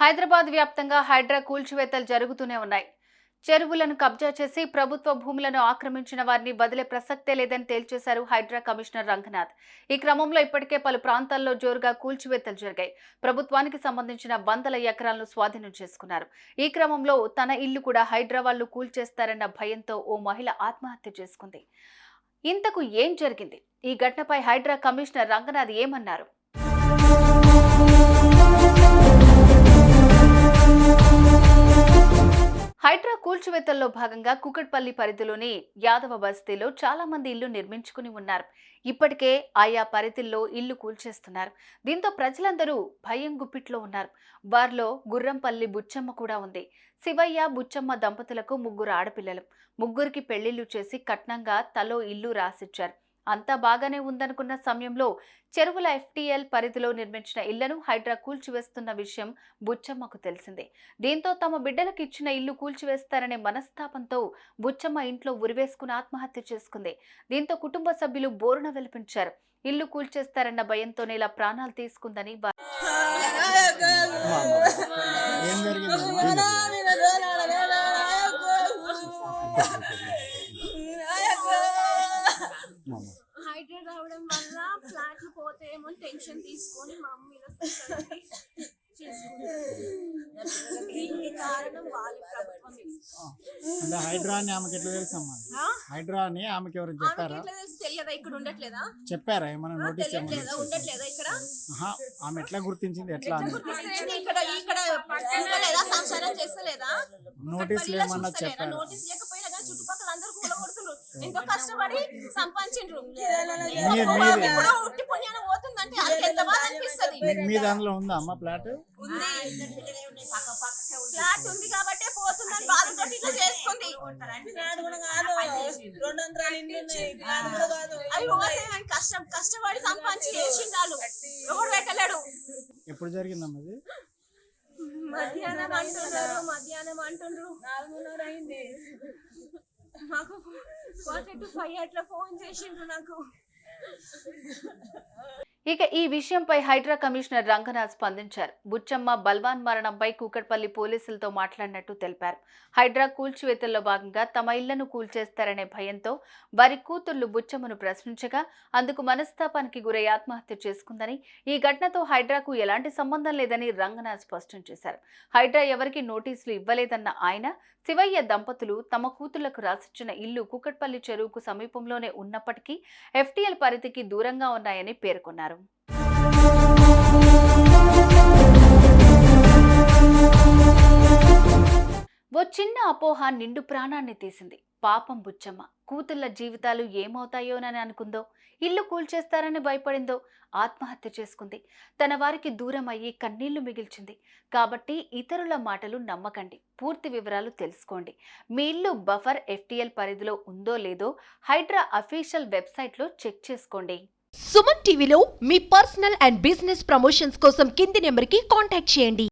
హైదరాబాద్ వ్యాప్తంగా హైడ్రా కూల్చివేతలు జరుగుతూనే ఉన్నాయి. చెరువులను కబ్జా చేసి ప్రభుత్వ భూములను ఆక్రమించిన వారిని వదిలే ప్రసక్తే లేదని తేల్చేశారు హైడ్రా కమిషనర్ రంగనాథ్. ఈ క్రమంలో ఇప్పటికే పలు ప్రాంతాల్లో జోరుగా కూల్చివేతలు జరిగాయి. ప్రభుత్వానికి సంబంధించిన వందల ఎకరాలను స్వాధీనం చేసుకున్నారు. ఈ క్రమంలో తన ఇల్లు కూడా హైడ్రా వాళ్లు కూల్చేస్తారన్న భయంతో ఓ మహిళ ఆత్మహత్య చేసుకుంది. ఇంతకు ఏం జరిగింది? ఈ ఘటనపై హైడ్రా కమిషనర్ రంగనాథ్ ఏమన్నారు? హైడ్రా కూల్చివేతల్లో భాగంగా కుకట్పల్లి పరిధిలోని యాదవ బస్తీలో చాలా మంది ఇల్లు నిర్మించుకుని ఉన్నారు. ఇప్పటికే ఆయా పరిధిల్లో ఇల్లు కూల్చేస్తున్నారు. దీంతో ప్రజలందరూ భయం గుప్పిట్లో ఉన్నారు. వారిలో గుర్రంపల్లి బుచ్చమ్మ కూడా ఉంది. శివయ్య బుచ్చమ్మ దంపతులకు 3 ఆడపిల్లలు. 3కి పెళ్లిళ్లు చేసి కట్నంగా తలో ఇల్లు రాసిచ్చారు. అంతా బాగానే ఉందనుకున్న సమయంలో చెరువుల FTL పరిధిలో నిర్మించిన ఇళ్లను హైడ్రా కూల్చివేస్తున్న విషయం బుచ్చమ్మకు తెలిసిందే. దీంతో తమ బిడ్డలకు ఇచ్చిన ఇల్లు కూల్చివేస్తారనే మనస్తాపంతో బుచ్చమ్మ ఇంట్లో ఉరివేసుకుని ఆత్మహత్య చేసుకుంది. దీంతో కుటుంబ సభ్యులు బోరున వెలిపించారు. ఇల్లు కూల్చేస్తారన్న భయంతోనే ఇలా ప్రాణాలు తీసుకుందని హైడ్రా రావడం వల్ల ఫ్లాట్లు పోతేమో టెన్షన్ తీసుకొని మా మమ్మీలో కారణం వాళ్ళ ప్రభుత్వం. అంటే హైడ్రా అని ఆమెకి ఎట్లా తెలుసమ్మా? హైడ్రా అని ఆమెకి ఎవరు చెప్పారా? తెలియదా? ఇక్కడ ఉండట్లేదా? చెప్పారా ఏమైనా నోటీస్? ఉండట్లేదా ఇక్కడ? ఆమె ఎట్లా గుర్తించింది? ఎట్లా సంసారం చేస్తలేదా? నోటీస్ ఏమన్నా చెప్పారా? నోటీస్ లేకపోయినా కానీ చుట్టుపక్కల అందరూ కూలగొడుతున్నారు. ఎంతో కష్టపడి సంపాదించిండ్రు. ఉట్టి పుణ్యాన పోతుందంటే ఎంత బాధ అనిపిస్తుంది. మీ దానిలో ఉందా అమ్మ ఫ్లాట్? ఫ్లాట్ ఉంది కాబట్టి పోతుందని బాధతో ఇట్లా చేసుకుంది. కష్టపడి సంపాదించి చేసిండాలు ఎవరు పెట్టలేడు. ఎప్పుడు జరిగిందమ్మా ఇది? మధ్యాహ్నం అంటుండ్రు 4:30 అయింది. మాకు 4:45 అట్లా ఫోన్ చేసిండ్రు నాకు. ఇక ఈ విషయంపై హైడ్రా కమిషనర్ రంగనాథ్ స్పందించారు. బుచ్చమ్మ బల్వాన్ మరణంపై కూకట్పల్లి పోలీసులతో మాట్లాడినట్టు తెలిపారు. హైడ్రా కూల్చివేతల్లో భాగంగా తమ ఇళ్లను కూల్చేస్తారనే భయంతో వారి కూతుళ్లు బుచ్చమ్మను ప్రశ్నించగా అందుకు మనస్తాపానికి గురై ఆత్మహత్య చేసుకుందని, ఈ ఘటనతో హైడ్రాకు ఎలాంటి సంబంధం లేదని రంగనాథ్ స్పష్టం చేశారు. హైడ్రా ఎవరికి నోటీసులు ఇవ్వలేదన్న ఆయన, శివయ్య దంపతులు తమ కూతుళ్లకు రాసిచ్చిన ఇల్లు కూకట్పల్లి చెరువుకు సమీపంలోనే ఉన్నప్పటికీ FTL పరిధికి దూరంగా ఉన్నాయని పేర్కొన్నారు. ఓ చిన్న అపోహ నిండు ప్రాణాన్ని తీసింది. పాపం బుచ్చమ్మ కూతుళ్ల జీవితాలు ఏమవుతాయోనని అనుకుందో, ఇల్లు కూల్చేస్తారని భయపడిందో ఆత్మహత్య చేసుకుంది. తన వారికి దూరం అయ్యి కన్నీళ్లు మిగిల్చింది. కాబట్టి ఇతరుల మాటలు నమ్మకండి. పూర్తి వివరాలు తెలుసుకోండి. మీ ఇల్లు బఫర్ FTL పరిధిలో ఉందో లేదో హైడ్రా అఫీషియల్ వెబ్సైట్లో చెక్ చేసుకోండి. సుమన్ టీవీలో మీ పర్సనల్ అండ్ బిజినెస్ ప్రమోషన్స్ కోసం కింది నెంబర్కి కాంటాక్ట్ చేయండి.